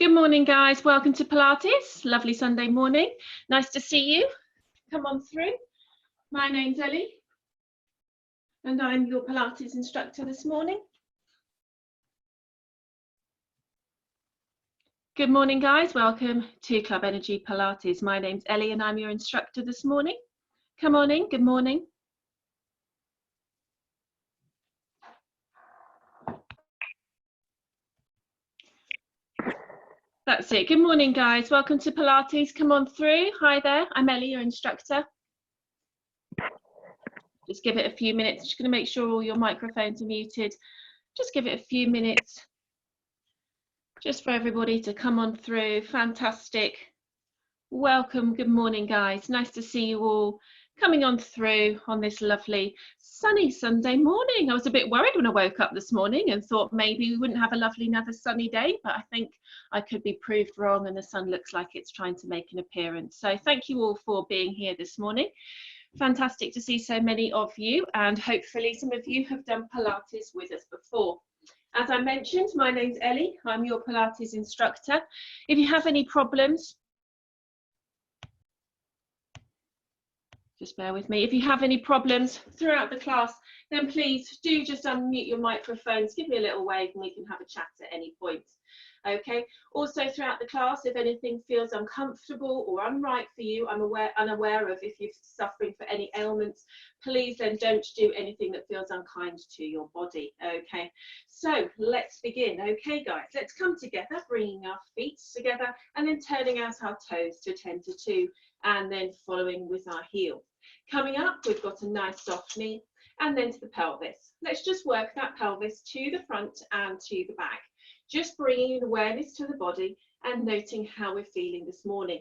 Good morning, guys. Welcome to Pilates. Lovely Sunday morning. Nice to see you. Come on through. My name's Ellie, and I'm your Pilates instructor this morning. Good morning, guys. Welcome to Club Energy Pilates. My name's Ellie, and I'm your instructor this morning. Come on in. Good morning. That's it. Good morning, guys. Welcome to Pilates. Come on through. Hi there. I'm Ellie, your instructor. Just give it a few minutes. Just going to make sure all your microphones are muted. Just give it a few minutes just for everybody to come on through. Fantastic. Welcome. Good morning, guys. Nice to see you all coming on through on this lovely sunny Sunday morning. I was a bit worried when I woke up this morning and thought maybe we wouldn't have a lovely another sunny day, but I think I could be proved wrong and the sun looks like it's trying to make an appearance. So thank you all for being here this morning. Fantastic to see so many of you, and hopefully some of you have done Pilates with us before. As I mentioned, my name's Ellie. I'm your Pilates instructor. If you have any problems, just bear with me. If you have any problems throughout the class, then please do just unmute your microphones, give me a little wave and we can have a chat at any point. Okay. Also throughout the class, if anything feels uncomfortable or unright for you, I'm unaware of if you're suffering for any ailments, please then don't do anything that feels unkind to your body. Okay. So let's begin. Okay, guys, let's come together, bringing our feet together and then turning out our toes to 10 to 2 and then following with our heel. Coming up, we've got a nice soft knee and then to the pelvis. Let's just work that pelvis to the front and to the back. Just bringing awareness to the body and noting how we're feeling this morning.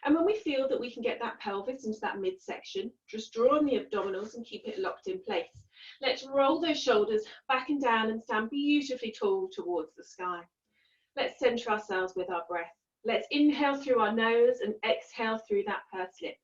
And when we feel that we can get that pelvis into that midsection, just draw on the abdominals and keep it locked in place. Let's roll those shoulders back and down and stand beautifully tall towards the sky. Let's center ourselves with our breath. Let's inhale through our nose and exhale through that pursed lip.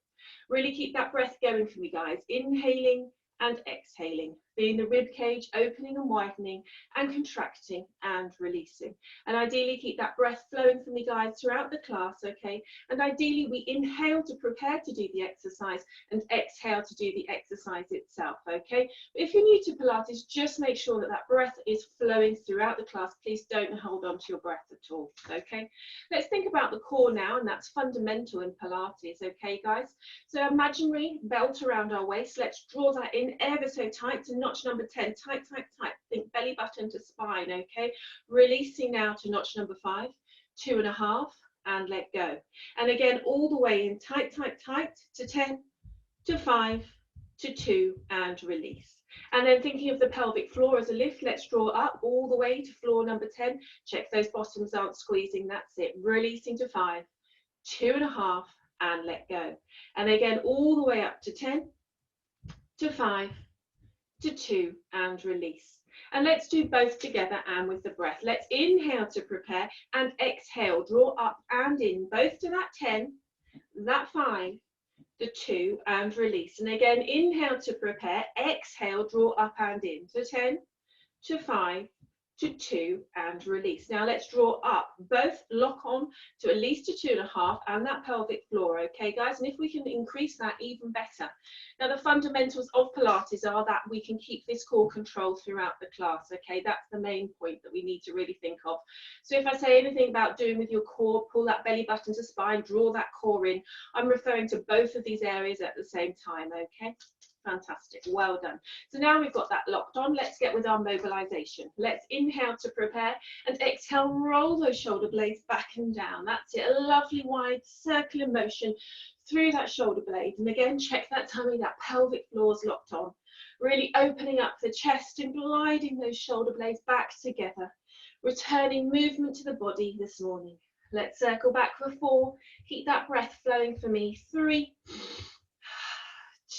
Really keep that breath going for me, guys. Inhaling and exhaling, feeling the rib cage opening and widening and contracting and releasing. And ideally keep that breath flowing for me, guys, throughout the class, okay? And ideally we inhale to prepare to do the exercise and exhale to do the exercise itself, okay? If you're new to Pilates, just make sure that that breath is flowing throughout the class. Please don't hold on to your breath at all, okay? Let's think about the core now, and that's fundamental in Pilates, okay, guys? So imaginary belt around our waist. Let's draw that in ever so tight to notch number 10. Tight, tight, tight. Think belly button to spine, okay? Releasing now to notch number 5, 2.5, and let go. And again, all the way in tight, tight, tight to 10, to 5, to 2, and release. And then thinking of the pelvic floor as a lift, let's draw up all the way to floor number 10. Check those bottoms aren't squeezing. That's it. Releasing to 5, 2.5, and let go. And again, all the way up to 10, to 5, to 2, and release. And let's do both together and with the breath. Let's inhale to prepare and exhale. Draw up and in, both to that 10, that 5, the 2, and release. And again, inhale to prepare, exhale, draw up and in, to 10, to 5, to 2, and release. Now let's draw up, both lock on to at least to 2.5 and that pelvic floor, okay, guys? And if we can increase that, even better. Now the fundamentals of Pilates are that we can keep this core control throughout the class, okay? That's the main point that we need to really think of. So if I say anything about doing with your core, pull that belly button to spine, draw that core in, I'm referring to both of these areas at the same time, okay? Fantastic, well done. So now we've got that locked on, let's get with our mobilization. Let's inhale to prepare and exhale, roll those shoulder blades back and down. That's it, a lovely wide circular motion through that shoulder blade. And again, check that tummy, that pelvic floor is locked on. Really opening up the chest and gliding those shoulder blades back together. Returning movement to the body this morning. Let's circle back for 4, keep that breath flowing for me, 3,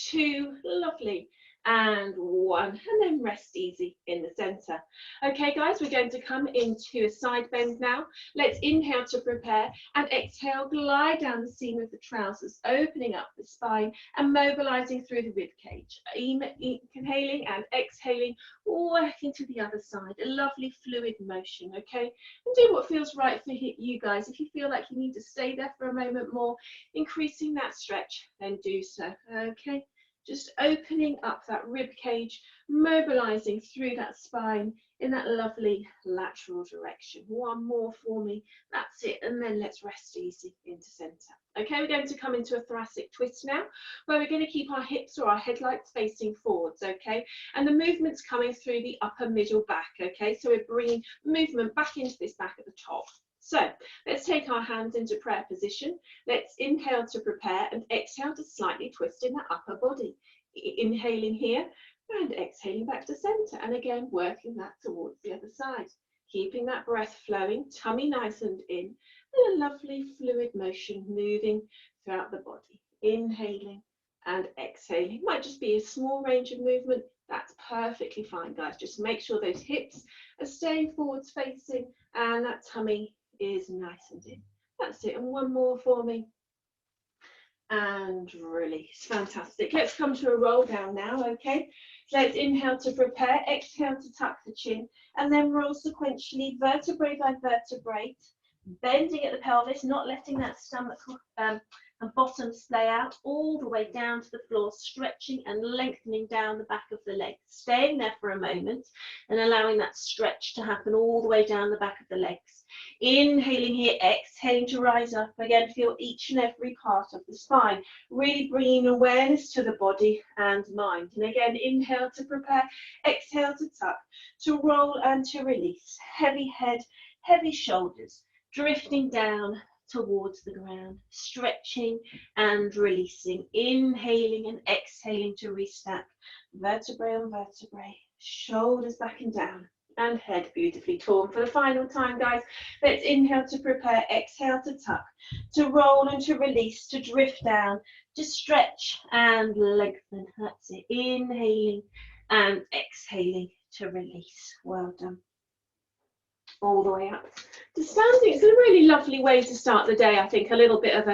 2, lovely, and 1, and then rest easy in the center. Okay guys, we're going to come into a side bend now. Let's inhale to prepare, and exhale, glide down the seam of the trousers, opening up the spine and mobilizing through the rib cage. Inhaling and exhaling, working to the other side, a lovely fluid motion. Okay, and do what feels right for you guys. If you feel like you need to stay there for a moment more, increasing that stretch, then do so. Okay, just opening up that rib cage, mobilizing through that spine in that lovely lateral direction. 1 more for me, that's it, and then let's rest easy into center. Okay, we're going to come into a thoracic twist now, where we're going to keep our hips or our headlights facing forwards. Okay, and the movement's coming through the upper middle back. Okay, so we're bringing movement back into this back at the top. So let's take our hands into prayer position. Let's inhale to prepare and exhale to slightly twist in the upper body. Inhaling here and exhaling back to center, and again working that towards the other side. Keeping that breath flowing, tummy nice and in, and a lovely fluid motion moving throughout the body. Inhaling and exhaling. Might just be a small range of movement. That's perfectly fine, guys. Just make sure those hips are staying forwards facing and that tummy is nice and in. That's it, and 1 more for me. And release. Fantastic. Let's come to a roll down now. Okay, let's inhale to prepare, exhale to tuck the chin, and then roll sequentially, vertebrae by vertebrae, bending at the pelvis, not letting that stomach and bottom splay out, all the way down to the floor, stretching and lengthening down the back of the legs, staying there for a moment and allowing that stretch to happen all the way down the back of the legs. Inhaling here, exhaling to rise up. Again, feel each and every part of the spine, really bringing awareness to the body and mind. And again, inhale to prepare, exhale to tuck, to roll and to release. Heavy head, heavy shoulders, drifting down towards the ground, stretching and releasing, inhaling and exhaling to restack, vertebrae on vertebrae, shoulders back and down, and head beautifully torn. For the final time, guys, let's inhale to prepare, exhale to tuck, to roll and to release, to drift down, to stretch and lengthen. That's it, inhaling and exhaling to release. Well done. All the way up to standing. It's a really lovely way to start the day, I think. A little bit of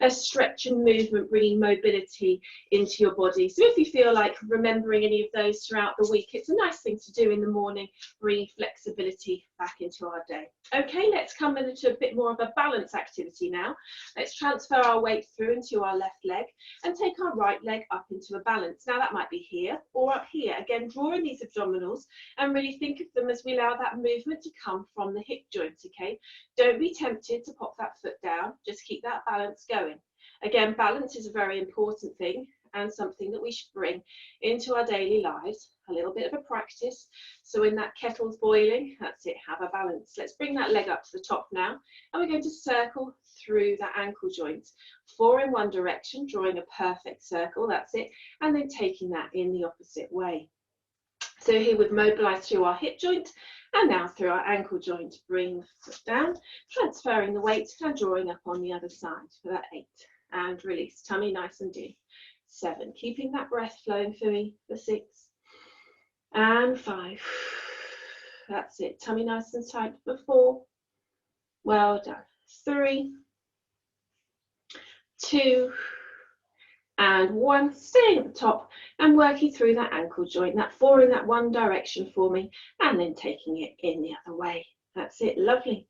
a stretch and movement, bringing mobility into your body. So if you feel like remembering any of those throughout the week, it's a nice thing to do in the morning, bringing flexibility back into our day. Okay, let's come into a bit more of a balance activity now. Let's transfer our weight through into our left leg and take our right leg up into a balance. Now that might be here or up here. Again, drawing these abdominals and really think of them as we allow that movement to come from the hip joint. Okay, don't be tempted to pop that foot down, just keep that balance going. Again, balance is a very important thing and something that we should bring into our daily lives. A little bit of a practice, so when that kettle's boiling, that's it, have a balance. Let's bring that leg up to the top now, and we're going to circle through that ankle joint, 4 in one direction, drawing a perfect circle, that's it, and then taking that in the opposite way. So here we've mobilized through our hip joint and now through our ankle joint. Bring the foot down, transferring the weight and drawing up on the other side for that 8. And release, tummy nice and deep. 7, keeping that breath flowing for me for 6. And 5. That's it, tummy nice and tight for 4. Well done. 3, 2, and 1, staying at the top and working through that ankle joint, that 4 in that one direction for me, and then taking it in the other way. That's it, lovely.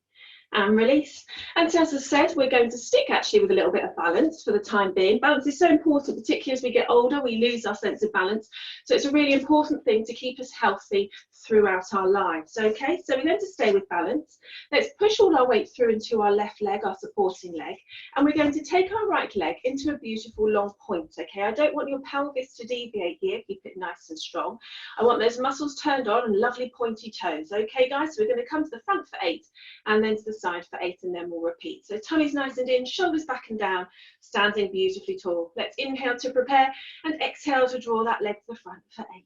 And release. And so, as I said, we're going to stick actually with a little bit of balance for the time being. Balance is so important, particularly as we get older, we lose our sense of balance. So it's a really important thing to keep us healthy throughout our lives. Okay, so we're going to stay with balance. Let's push all our weight through into our left leg, our supporting leg, and we're going to take our right leg into a beautiful long point. Okay, I don't want your pelvis to deviate here, keep it nice and strong. I want those muscles turned on and lovely pointy toes. Okay guys, so we're going to come to the front for 8 and then to the side for 8, and then we'll repeat. So tummy's nice and in, shoulders back and down, standing beautifully tall. Let's inhale to prepare and exhale to draw that leg to the front for 8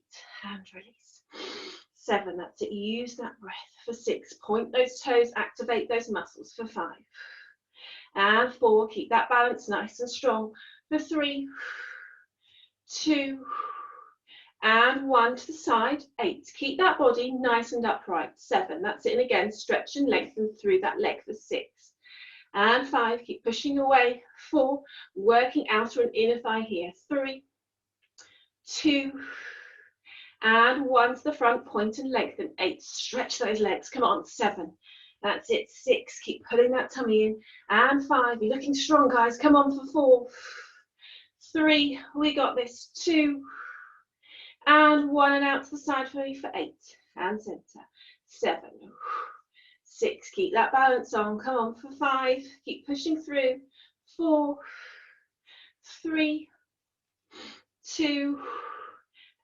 and release. 7, that's it, use that breath for 6, point those toes, activate those muscles for 5 and 4, keep that balance nice and strong for 3, 2 and 1 to the side, 8. Keep that body nice and upright, 7. That's it, and again, stretch and lengthen through that leg for 6. And 5, keep pushing away, 4, working outer and inner thigh here, 3, 2, and 1 to the front, point and lengthen, 8, stretch those legs, come on, 7, that's it, 6, keep pulling that tummy in, and 5, you're looking strong guys, come on for 4, 3, we got this, 2, and 1, and out to the side for me for 8, and center, 7, 6, keep that balance on, come on for 5, keep pushing through, 4, 3, 2,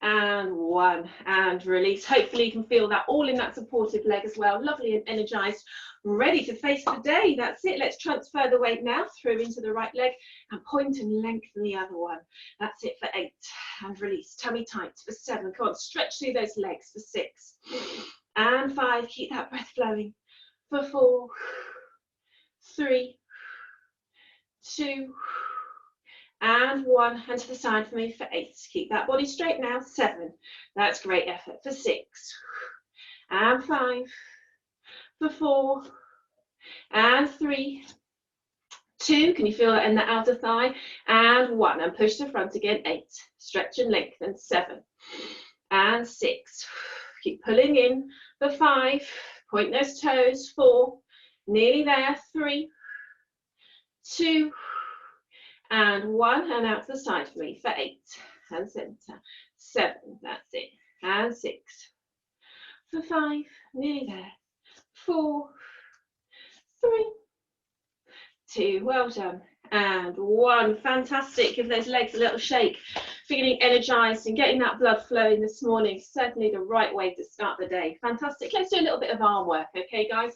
and 1, and release. Hopefully you can feel that all in that supportive leg as well, lovely and energized, ready to face the day. That's it, let's transfer the weight now through into the right leg and point and lengthen the other one. That's it for 8, and release, tummy tight for 7, come on, stretch through those legs for 6, and 5, keep that breath flowing for 4, 3, 2, and 1, and to the side for me for 8. Keep that body straight now, 7. That's great effort for 6, and 5, for 4, and 3, 2. Can you feel that in the outer thigh? And 1, and push the front again, 8. Stretch and lengthen, 7, and 6. Keep pulling in for 5. Point those toes, 4, nearly there, 3, 2, and 1, and out to the side for me for 8, and center, 7, that's it, and 6, for 5, nearly there, 4, 3, 2, well done, and 1, fantastic. Give those legs a little shake, feeling energized and getting that blood flowing this morning, certainly the right way to start the day. Fantastic. Let's do a little bit of arm work, okay guys?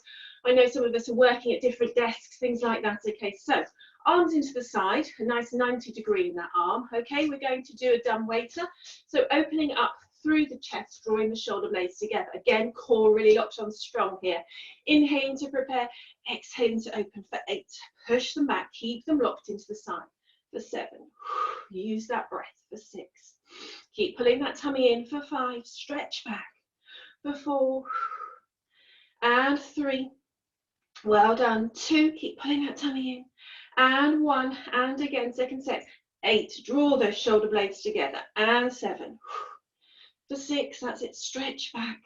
I know some of us are working at different desks, things like that. Okay, so arms into the side, a nice 90-degree in that arm. Okay, we're going to do a dumb waiter. So opening up through the chest, drawing the shoulder blades together. Again, core really locked on strong here. Inhaling to prepare, exhaling to open for 8. Push them back, keep them locked into the side for 7. Use that breath for 6. Keep pulling that tummy in for 5. Stretch back for 4 and 3. Well done. 2. Keep pulling that tummy in. And 1, and again, second set, 8, draw those shoulder blades together, and 7, for 6, that's it, stretch back,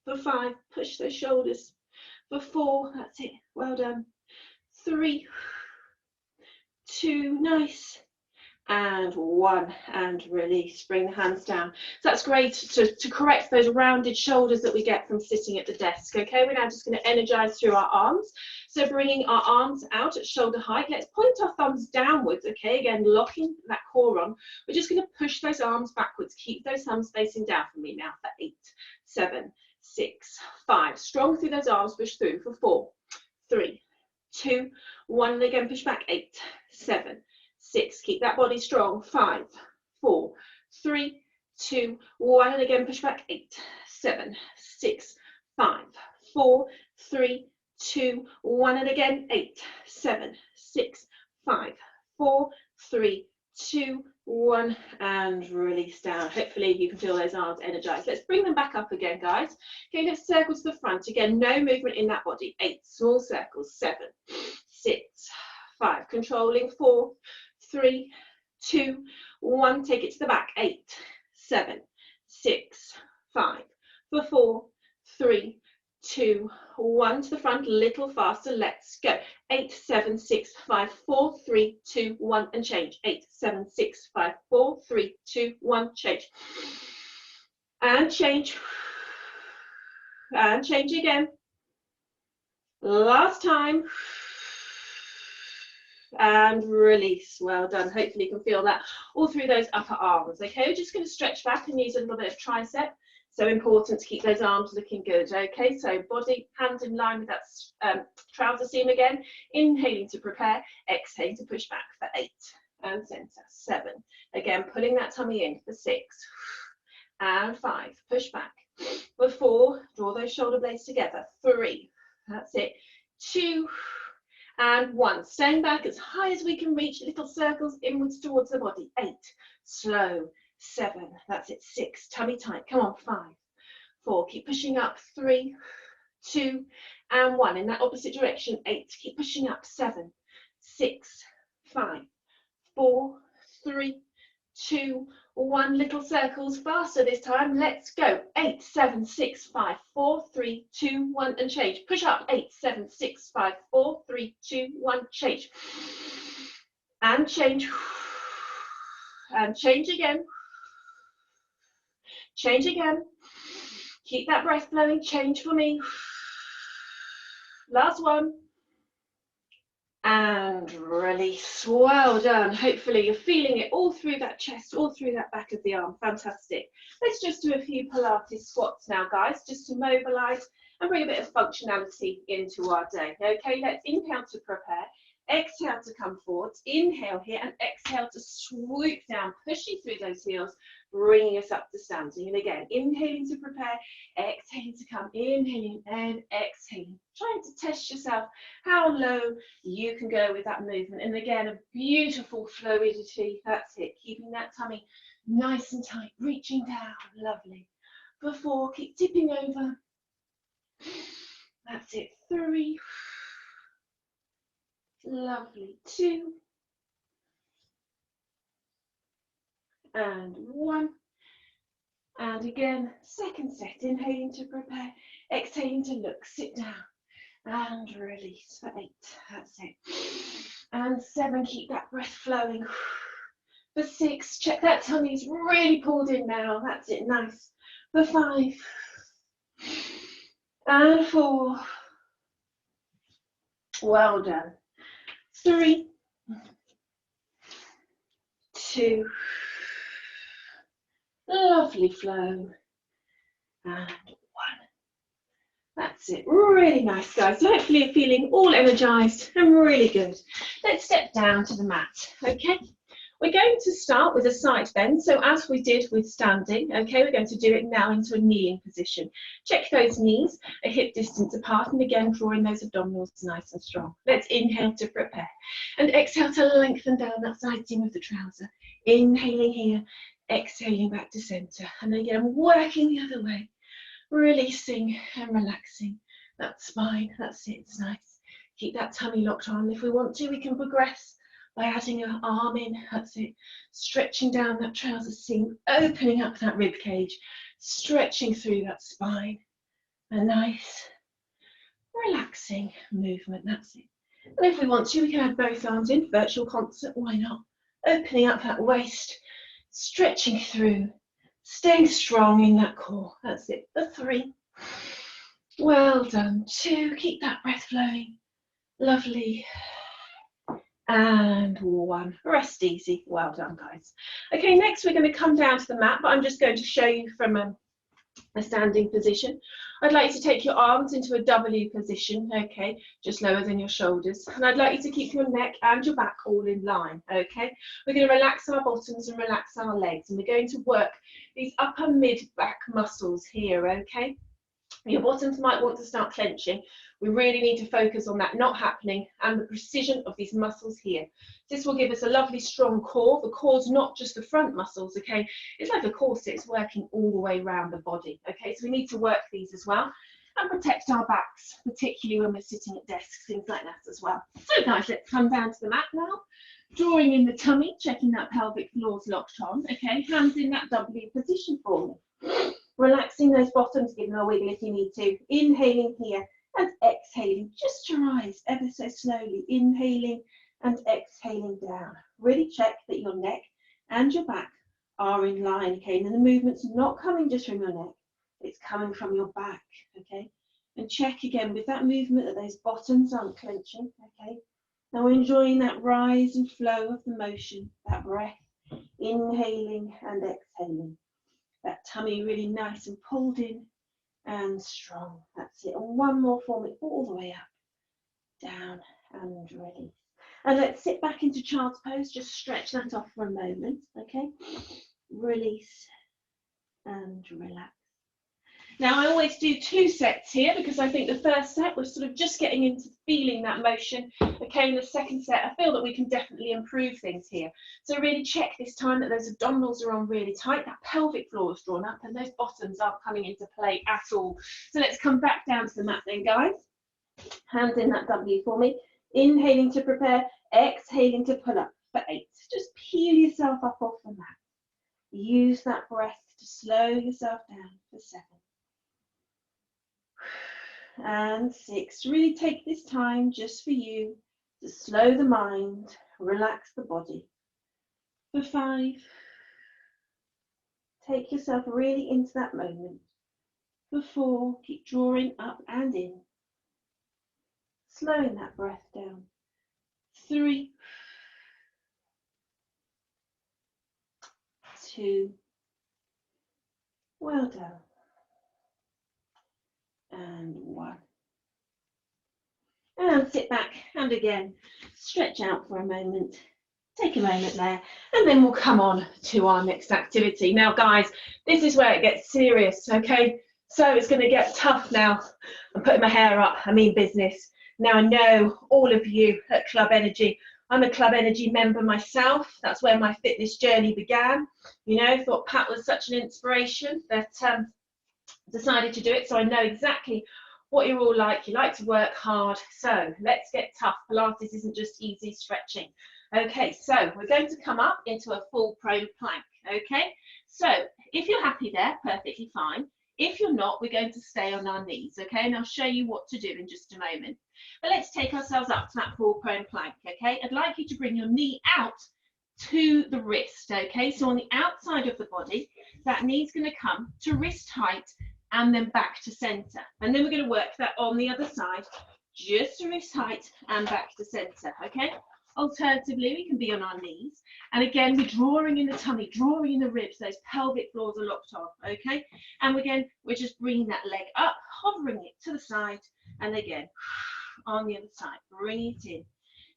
for 5, push those shoulders, for 4, that's it, well done, 3, 2, nice, and 1, and release, bring the hands down. So that's great to correct those rounded shoulders that we get from sitting at the desk. Okay, we're now just going to energize through our arms. So bringing our arms out at shoulder height, let's point our thumbs downwards. Okay, again, locking that core on. We're just going to push those arms backwards. Keep those thumbs facing down for me now for 8, 7, 6, 5. Strong through those arms, push through for 4, 3, 2, 1, and again push back, 8, 7, 6, keep that body strong, 5, 4, 3, 2, 1, and again push back, 8, 7, 6, 5, 4, 3, 2, 1, and again 8, 7, 6, 5, 4, 3, 2, 1, and release down. Hopefully you can feel those arms energized. Let's bring them back up again, guys. Okay, let's circle to the front. Again, no movement in that body. 8, small circles, 7, 6, 5, controlling, 4, 3, 2, 1, take it to the back, 8, 7, 6, 5, for 4, 3, 2, 1, to the front, little faster, let's go, 8, 7, 6, 5, 4, 3, 2, 1, and change, 8, 7, 6, 5, 4, 3, 2, 1, change, and change again, last time, and release. Well done. Hopefully you can feel that all through those upper arms. Okay, we're just going to stretch back and use a little bit of tricep. So important to keep those arms looking good. Okay, so body, hand in line with that trouser seam again. Inhaling to prepare, exhaling to push back for 8, and center, 7. Again, pulling that tummy in for 6, and 5, push back. For 4, draw those shoulder blades together, 3, that's it, 2, and 1, staying back as high as we can reach, little circles inwards towards the body, 8, slow, 7, that's it, 6, tummy tight, come on, 5, 4, keep pushing up, 3, 2, and 1, in that opposite direction, 8, keep pushing up, 7, 6, 5, 4, 3, 2, 1, little circles, faster this time, let's go, 8, 7, 6, 5, 4, 3, 2, 1, and change, push up, 8, 7, 6, 5, 4, 3, 2, 1, change, and change, and change again, keep that breath flowing, change for me, last one, and release. Well done. Hopefully you're feeling it all through that chest, all through that back of the arm. Fantastic. Let's just do a few Pilates squats now, guys, just to mobilize and bring a bit of functionality into our day. Okay, let's inhale to prepare, exhale to come forwards, inhale here, and exhale to swoop down, pushing through those heels, bringing us up to standing. And again, inhaling to prepare, exhaling to come, inhaling and exhaling, trying to test yourself how low you can go with that movement. And again, a beautiful fluidity, that's it, keeping that tummy nice and tight, reaching down, lovely. For 4, keep tipping over, that's it, 3, lovely, 2, and 1, and again, second set, inhaling to prepare, exhaling to look, sit down, and release for 8, that's it, and 7, keep that breath flowing, for 6, check that tummy's really pulled in now, that's it, nice, for 5, and 4, well done, 3, 2, lovely flow, and 1. That's it, really nice, guys. So hopefully you're feeling all energized and really good. Let's step down to the mat, okay? We're going to start with a side bend, so as we did with standing, okay, we're going to do it now into a kneeling position. Check those knees a hip distance apart, and again, drawing those abdominals nice and strong. Let's inhale to prepare, and exhale to lengthen down that side seam of the trouser. Inhaling here, exhaling back to center, and again, working the other way. Releasing and relaxing that spine, that's it, it's nice. Keep that tummy locked on. If we want to, we can progress by adding an arm in, that's it. Stretching down that trouser seam, opening up that rib cage, stretching through that spine. A nice, relaxing movement, that's it. And if we want to, we can add both arms in, virtual concert, why not? Opening up that waist, stretching through, staying strong in that core, that's it, for 3, well done, 2, keep that breath flowing, lovely, and 1, rest easy, well done, guys. Okay, next we're going to come down to the mat, but I'm just going to show you from a standing position. I'd like you to take your arms into a W position, okay, just lower than your shoulders, and I'd like you to keep your neck and your back all in line, okay. We're going to relax our bottoms and relax our legs, and we're going to work these upper mid back muscles here, okay. Your bottoms might want to start clenching. We really need to focus on that not happening and the precision of these muscles here. This will give us a lovely strong core. The core's not just the front muscles, okay? It's like a corset, it's working all the way around the body, okay? So we need to work these as well and protect our backs, particularly when we're sitting at desks, things like that as well. So guys, let's come down to the mat now. Drawing in the tummy, checking that pelvic floor's locked on, okay? Hands in that W position for me. Relaxing those bottoms, give them a wiggle if you need to. Inhaling here and exhaling, just to rise ever so slowly. Inhaling and exhaling down. Really check that your neck and your back are in line, okay? And the movement's not coming just from your neck, it's coming from your back, okay? And check again with that movement that those bottoms aren't clenching, okay? Now we're enjoying that rise and flow of the motion, that breath, inhaling and exhaling. That tummy really nice and pulled in and strong. That's it. And one more for me, all the way up, down and release. And let's sit back into child's pose. Just stretch that off for a moment, okay? Release and relax. Now, I always do 2 sets here because I think the first set we're sort of just getting into feeling that motion. Okay, in the second set, I feel that we can definitely improve things here. So really check this time that those abdominals are on really tight, that pelvic floor is drawn up, and those bottoms aren't coming into play at all. So let's come back down to the mat then, guys. Hands in that W for me. Inhaling to prepare, exhaling to pull up for 8. Just peel yourself up off the mat. Use that breath to slow yourself down for 7. And 6. Really take this time just for you to slow the mind, relax the body. For 5. Take yourself really into that moment. For 4. Keep drawing up and in. Slowing that breath down. 3. 2. Well done. And 1. And sit back, and again, stretch out for a moment. Take a moment there, and then we'll come on to our next activity. Now, guys, this is where it gets serious, okay? So it's going to get tough now. I'm putting my hair up, I mean business. Now, I know all of you at Club Energy, I'm a Club Energy member myself. That's where my fitness journey began. You know, thought Pat was such an inspiration that decided to do it, so I know exactly what you're all like. You like to work hard, so let's get tough. Pilates isn't just easy stretching. Okay, so we're going to come up into a full prone plank. Okay, so if you're happy there, perfectly fine. If you're not, we're going to stay on our knees. Okay, and I'll show you what to do in just a moment. But let's take ourselves up to that full prone plank. Okay, I'd like you to bring your knee out to the wrist. Okay, so on the outside of the body, that knee's going to come to wrist height and then back to center. And then we're going to work that on the other side, just to wrist height and back to center. Okay, alternatively, we can be on our knees. And again, we're drawing in the tummy, drawing in the ribs. Those pelvic floors are locked off. Okay, and again, we're just bringing that leg up, hovering it to the side, and again, on the other side, bringing it in,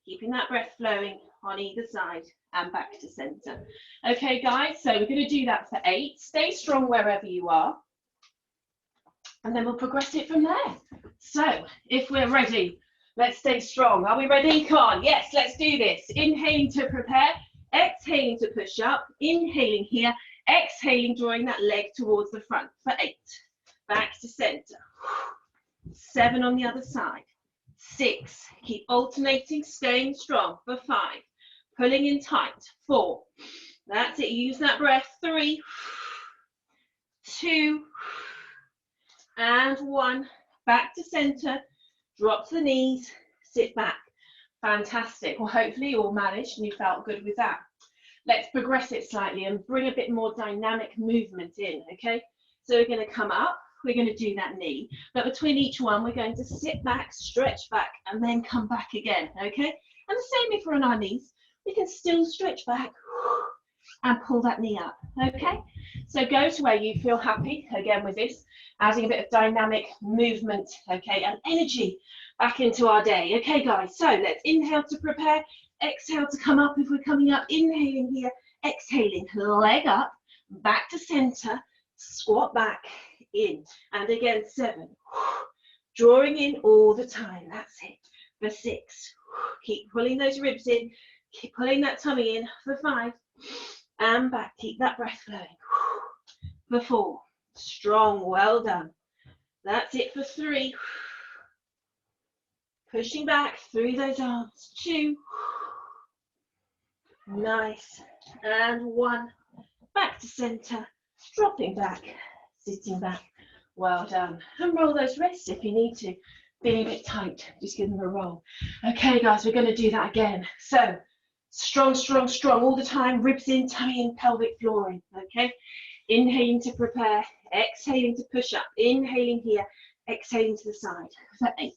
keeping that breath flowing on either side and back to center. Okay, guys, so we're going to do that for 8. Stay strong wherever you are. And then we'll progress it from there. So, if we're ready, let's stay strong. Are we ready? Come on. Yes, let's do this. Inhaling to prepare, exhaling to push up, inhaling here, exhaling, drawing that leg towards the front for 8. Back to center. 7 on the other side. 6. Keep alternating, staying strong for 5. Pulling in tight. 4. That's it. Use that breath. 3, 2, and 1. Back to center. Drop to the knees. Sit back. Fantastic. Well, hopefully you all managed and you felt good with that. Let's progress it slightly and bring a bit more dynamic movement in, okay? So we're going to come up. We're going to do that knee. But between each one, we're going to sit back, stretch back, and then come back again, okay? And the same if we're on our knees. We can still stretch back and pull that knee up, okay? So go to where you feel happy, again with this, adding a bit of dynamic movement, okay, and energy back into our day. Okay, guys, so let's inhale to prepare, exhale to come up if we're coming up, inhaling here, exhaling, leg up, back to center, squat back, in, and again, 7, drawing in all the time, that's it, for 6, keep pulling those ribs in, keep pulling that tummy in, for 5, and back, keep that breath flowing, for 4, strong, well done, that's it for 3, pushing back through those arms, 2, nice, and 1, back to center, dropping back, sitting back, well done, and roll those wrists if you need to, being a bit tight, just give them a roll. Okay guys, we're going to do that again, so strong, strong, strong all the time, ribs in, tummy in, pelvic floor in, okay, inhaling to prepare, exhaling to push up, inhaling here, exhaling to the side for 8,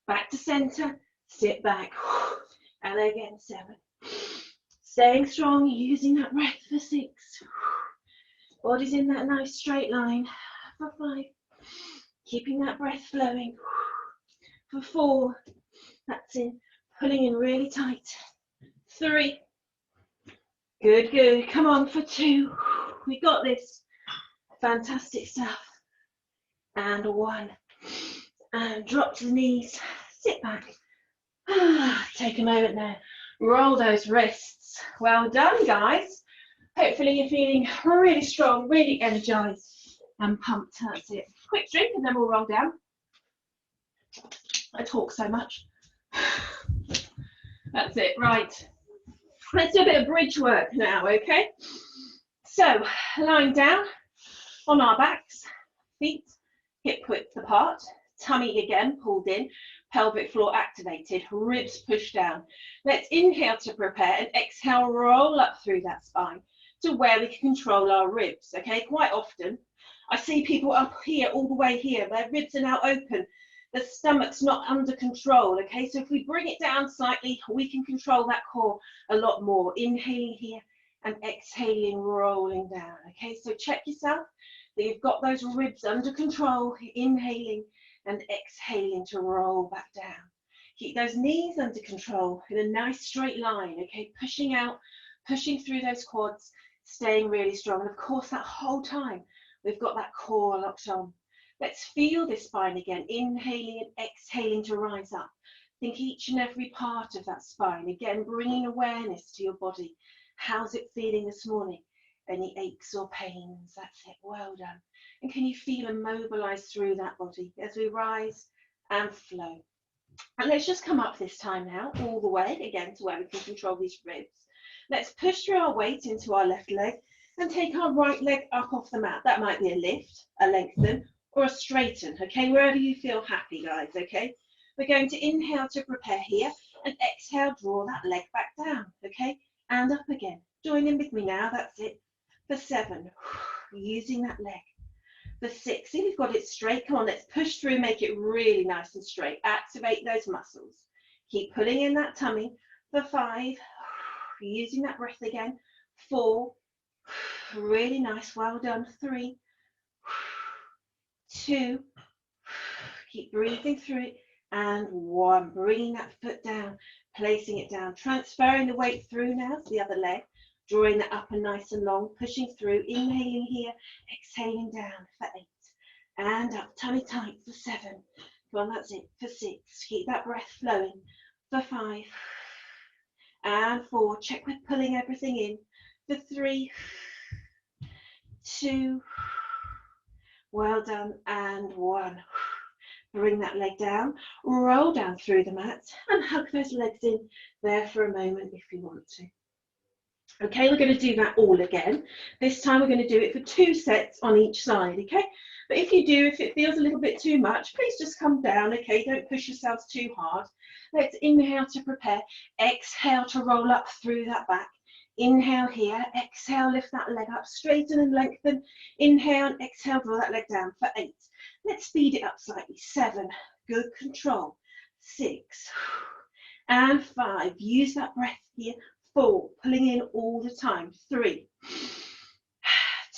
back to center, sit back, and again 7, staying strong, using that breath for 6, body's in that nice straight line for 5, keeping that breath flowing for 4, that's it, pulling in really tight, 3, good, good, come on for 2, we got this, fantastic stuff, and 1. And drop to the knees, sit back. Take a moment there. Roll those wrists. Well done, guys. Hopefully you're feeling really strong, really energized and pumped. That's it. Quick drink and then we'll roll down. I talk so much. That's it, right. Let's do a bit of bridge work now, okay? So, lying down on our backs, feet hip width apart, tummy again pulled in, pelvic floor activated, ribs pushed down. Let's inhale to prepare and exhale, roll up through that spine to where we can control our ribs, okay? Quite often, I see people up here, all the way here, their ribs are now open, the stomach's not under control, okay? So if we bring it down slightly, we can control that core a lot more. Inhaling here and exhaling, rolling down, okay? So check yourself that you've got those ribs under control, inhaling and exhaling to roll back down. Keep those knees under control in a nice straight line, okay? Pushing out, pushing through those quads, staying really strong. And of course, that whole time, we've got that core locked on. Let's feel this spine again, inhaling and exhaling to rise up. Think each and every part of that spine. Again, bringing awareness to your body. How's it feeling this morning? Any aches or pains? That's it, well done. And can you feel and mobilize through that body as we rise and flow? And let's just come up this time now, all the way, again, to where we can control these ribs. Let's push through our weight into our left leg and take our right leg up off the mat. That might be a lift, a lengthen, or a straighten, okay? Wherever you feel happy, guys, okay? We're going to inhale to prepare here and exhale, draw that leg back down, okay? And up again. Join in with me now, that's it. For 7, using that leg. For 6, see we've got it straight. Come on, let's push through, make it really nice and straight. Activate those muscles. Keep pulling in that tummy. For 5, using that breath again. 4, really nice, well done. 3, 2, keep breathing through it. And 1, bringing that foot down, placing it down, transferring the weight through now to the other leg. Drawing that up and nice and long, pushing through, inhaling here, exhaling down for 8. And up, tummy tight for 7. Come on, that's it, for 6. Keep that breath flowing. For 5. And 4, check we're pulling everything in. For 3, 2, well done, and 1. Bring that leg down, roll down through the mat, and hug those legs in there for a moment if you want to. Okay, we're going to do that all again. This time we're going to do it for 2 sets on each side, okay? But if it feels a little bit too much, please just come down, okay? Don't push yourselves too hard. Let's inhale to prepare. Exhale to roll up through that back. Inhale here. Exhale, lift that leg up, straighten and lengthen. Inhale and exhale, draw that leg down for 8. Let's speed it up slightly. 7, good control. 6, and 5. Use that breath here. 4, pulling in all the time. 3,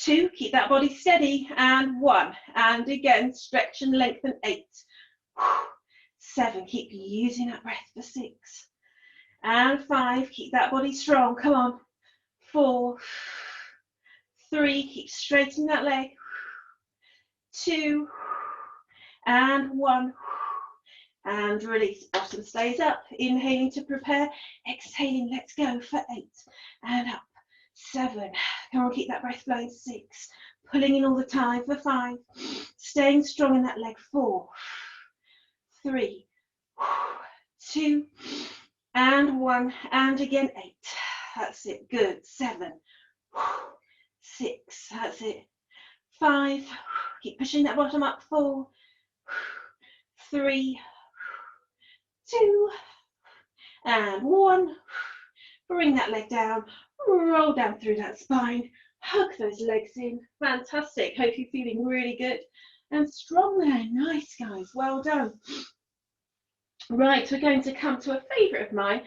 2, keep that body steady, and 1, and again, stretch and lengthen. 8, 7, keep using that breath for 6, and 5, keep that body strong, come on. 4, 3, keep straightening that leg. 2, and 1. And release, bottom stays up, inhaling to prepare, exhaling, let's go for 8, and up, 7, come on, keep that breath flowing. 6, pulling in all the time for 5, staying strong in that leg. 4, 3, 2, and 1, and again 8, that's it, good. 7, 6, that's it. 5, keep pushing that bottom up. 4, 3, 2, and 1. Bring that leg down, roll down through that spine, hug those legs in. Fantastic. Hope you're feeling really good and strong there. Nice, guys. Well done. Right, we're going to come to a favourite of mine,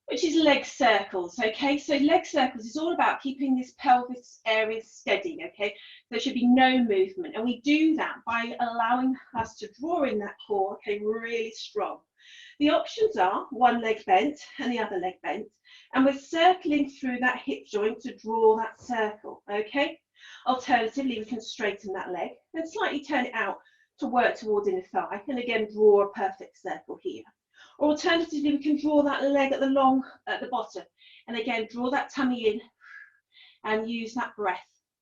which is leg circles. Okay, so leg circles is all about keeping this pelvis area steady. Okay, there should be no movement, and we do that by allowing us to draw in that core, okay, really strong. The options are one leg bent and the other leg bent, and we're circling through that hip joint to draw that circle. Okay, Alternatively, we can straighten that leg and slightly turn it out to work towards inner thigh, and again draw a perfect circle here. Or alternatively, we can draw that leg at the bottom, and again draw that tummy in and use that breath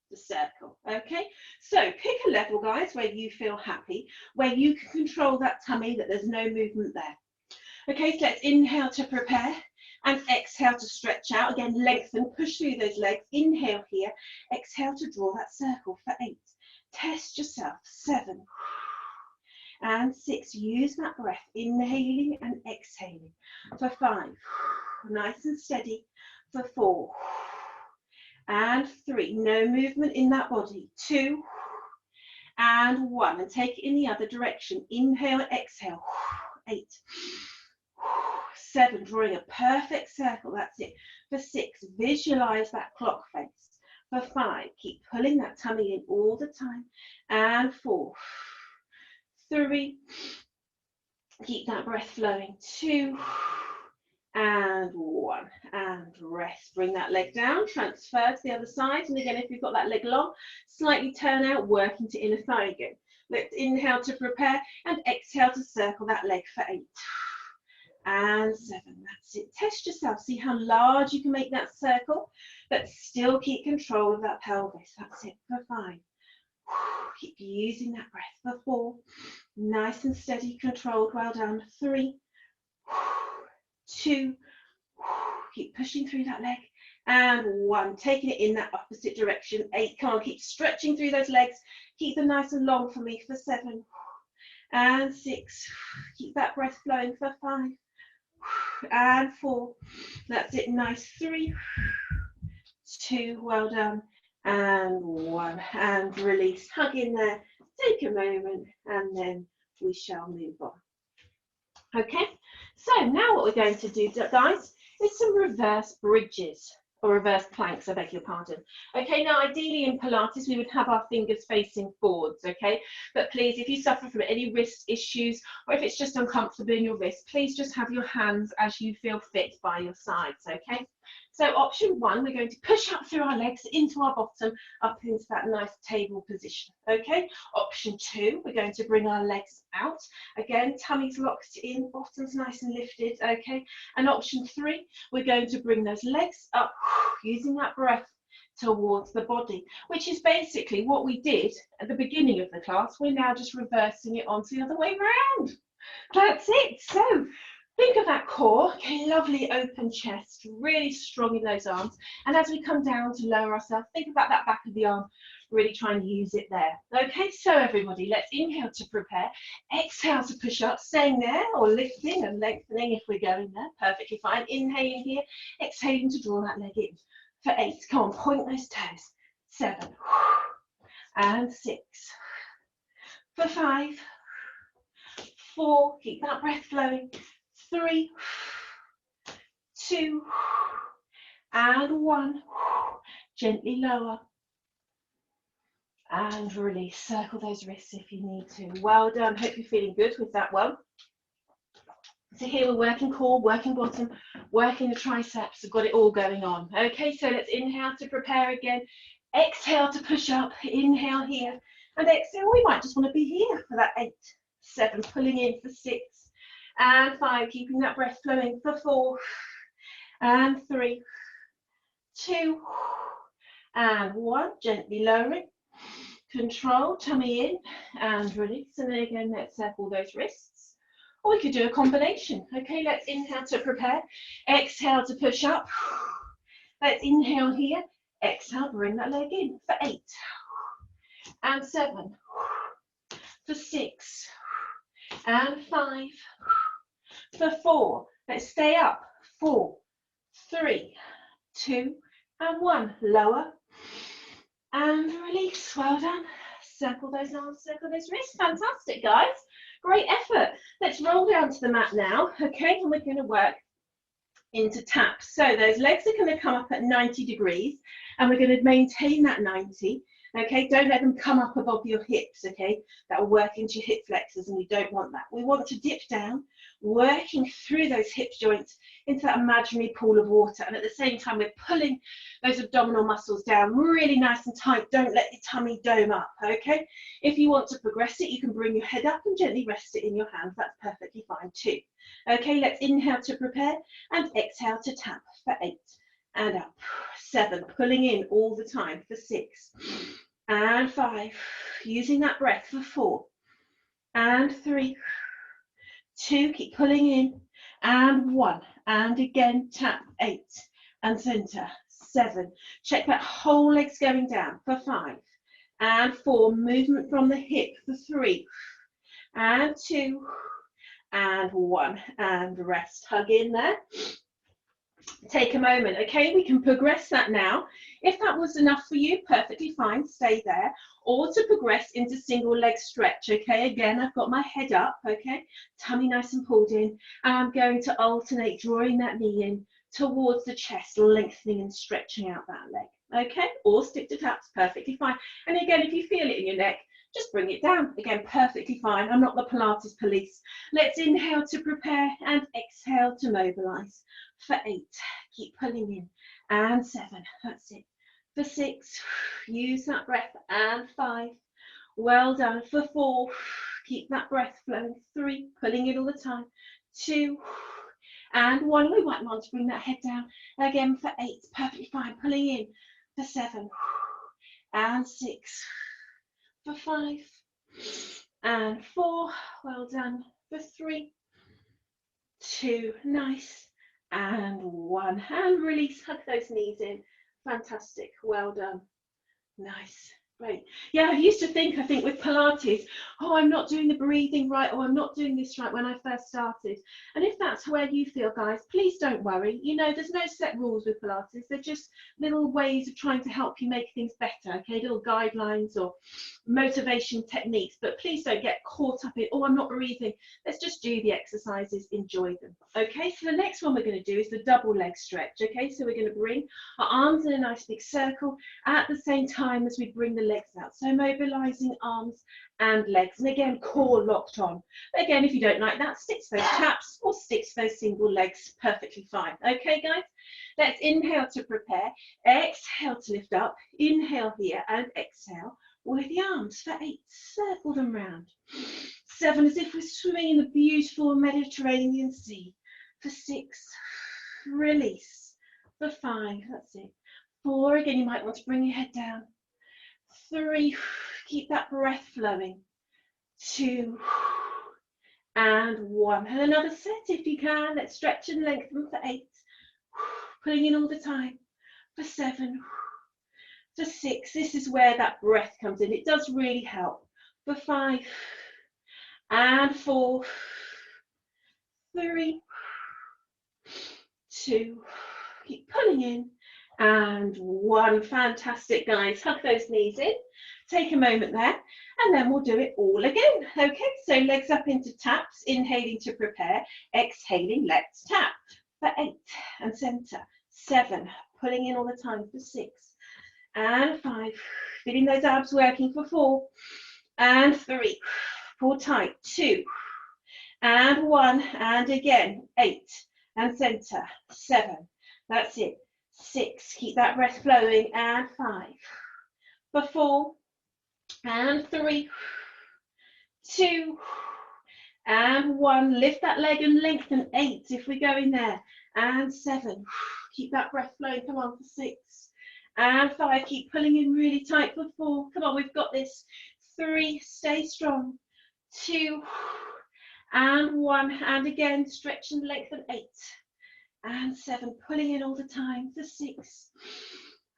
to circle. Okay, so pick a level, guys, where you feel happy, where you can control that tummy, that there's no movement there. Okay, so let's inhale to prepare and exhale to stretch out. Again, lengthen, push through those legs. Inhale here, exhale to draw that circle for 8. Test yourself. 7 and 6. Use that breath, inhaling and exhaling for 5. Nice and steady for 4 and 3. No movement in that body. 2 and 1. And take it in the other direction. Inhale and exhale. 8. 7, drawing a perfect circle, that's it. For 6, visualize that clock face. For 5, keep pulling that tummy in all the time. And 4, 3, keep that breath flowing. 2 and 1, and rest. Bring that leg down, transfer to the other side. And again, if you've got that leg long, slightly turn out, work into inner thigh again. Let's inhale to prepare and exhale to circle that leg for 8. And 7, that's it. Test yourself, see how large you can make that circle, but still keep control of that pelvis. That's it. For 5, keep using that breath. For 4, nice and steady, controlled, well done. 3, 2, keep pushing through that leg. And 1, taking it in that opposite direction. 8, come on, keep stretching through those legs. Keep them nice and long for me. For 7 and 6, keep that breath flowing. For 5 and 4, that's it. Nice. 3, 2, well done, and 1, and release. Hug in there, take a moment, and then we shall move on. Okay, so now what we're going to do, guys, is some reverse bridges, or reverse planks, I beg your pardon. Okay, now ideally in Pilates we would have our fingers facing forwards, okay, but please, if you suffer from any wrist issues, or if it's just uncomfortable in your wrist, please just have your hands as you feel fit by your sides. Okay, so option 1, we're going to push up through our legs into our bottom, up into that nice table position. Okay, option 2, we're going to bring our legs out. Again, tummy's locked in, bottom's nice and lifted. Okay, and option 3, we're going to bring those legs up using that breath towards the body, which is basically what we did at the beginning of the class. We're now just reversing it onto the other way around. That's it. So think of that core, okay, lovely open chest, really strong in those arms. And as we come down to lower ourselves, think about that back of the arm, really try and use it there. Okay, so everybody, let's inhale to prepare, exhale to push up, staying there, or lifting and lengthening if we're going there, perfectly fine. Inhaling here, exhaling to draw that leg in. For 8, come on, point those toes. 7 and 6. For 5, 4, keep that breath flowing. 3, 2, and 1. Gently lower. And release. Circle those wrists if you need to. Well done. Hope you're feeling good with that one. So here we're working core, working bottom, working the triceps. We've got it all going on. Okay, so let's inhale to prepare again. Exhale to push up. Inhale here. And exhale, we might just want to be here for that 8, 7, pulling in for 6. And 5, keeping that breath flowing for 4. And 3, 2, and 1. Gently lowering. Control, tummy in and release. And then again, let's circle those wrists. Or we could do a combination. Okay, let's inhale to prepare. Exhale to push up. Let's inhale here. Exhale, bring that leg in for 8. And 7. For 6. And 5. For 4. Let's stay up. 4, 3, 2, and 1. Lower. And release. Well done. Circle those arms, circle those wrists. Fantastic, guys. Great effort. Let's roll down to the mat now. Okay, and we're going to work into taps. So those legs are going to come up at 90 degrees, and we're going to maintain that 90. Okay, don't let them come up above your hips. Okay, that will work into your hip flexors, and we don't want that. We want to dip down. working through those hip joints into that imaginary pool of water. And at the same time, we're pulling those abdominal muscles down really nice and tight. Don't let your tummy dome up, okay? If you want to progress it, you can bring your head up and gently rest it in your hands. That's perfectly fine too. Okay, let's inhale to prepare and exhale to tap for 8. And up, 7, pulling in all the time for 6. And 5, using that breath for 4. And 3, 2, keep pulling in. And 1, and again, tap 8. And center, 7. Check that whole leg's going down for 5. And 4, movement from the hip for 3. And 2. And 1, and rest. Hug in there. Take a moment, okay? We can progress that now. If that was enough for you, perfectly fine, stay there. Or to progress into single leg stretch, okay? Again, I've got my head up, okay? Tummy nice and pulled in. And I'm going to alternate, drawing that knee in towards the chest, lengthening and stretching out that leg, okay? Or stick to taps, perfectly fine. And again, if you feel it in your neck, just bring it down. Again, perfectly fine. I'm not the Pilates police. Let's inhale to prepare and exhale to mobilize. For 8, keep pulling in. And 7, that's it. For 6, use that breath. And 5, well done. For 4, keep that breath flowing. 3, pulling in all the time. 2, and 1. We might want to bring that head down. Again for 8, perfectly fine. Pulling in. For 7, and 6. For 5, and 4, well done. For 3, 2, nice, and 1, and release. Hug those knees in. Fantastic, well done. Nice, great. Yeah, I used to think, with Pilates, oh, I'm not doing the breathing right, or I'm not doing this right when I first started. And if that's where you feel, guys, please don't worry. You know, there's no set rules with Pilates. They're just little ways of trying to help you make things better, okay? Little guidelines or motivation techniques. But please don't get caught up in, oh, I'm not breathing. Let's just do the exercises, enjoy them. Okay, so the next one we're going to do is the double leg stretch. Okay, so we're going to bring our arms in a nice big circle at the same time as we bring the legs out. So mobilizing arms and legs, and again, core locked on. Again, if you don't like that, stick to those taps or stick to those single legs, perfectly fine. Okay, guys, let's inhale to prepare, exhale to lift up, inhale here and exhale with the arms for 8, circle them round. 7, as if we're swimming in the beautiful Mediterranean Sea. For 6, release. For 5, that's it. 4, again, you might want to bring your head down. 3, keep that breath flowing. 2, and 1. And another set if you can. Let's stretch and lengthen for 8. Pulling in all the time. For 7. For 6, this is where that breath comes in. It does really help. For 5, and 4, 3, 2, keep pulling in, and 1. Fantastic, guys. Hug those knees in. Take a moment there, and then we'll do it all again. Okay, so legs up into taps, inhaling to prepare, exhaling, let's tap. For 8, and center. 7, pulling in all the time. For 6, and 5, feeling those abs working. For 4, and 3, pull tight. 2, and 1, and again. 8, and center. 7, that's it. 6, keep that breath flowing, and 5. For 4, and 3, 2, and 1. Lift that leg and lengthen. 8, if we go in there, and 7. Keep that breath flowing. Come on, for 6, and 5. Keep pulling in really tight. For 4, come on, we've got this. 3, stay strong. 2, and 1, and again, stretch and lengthen. 8, and 7, pulling in all the time. For 6,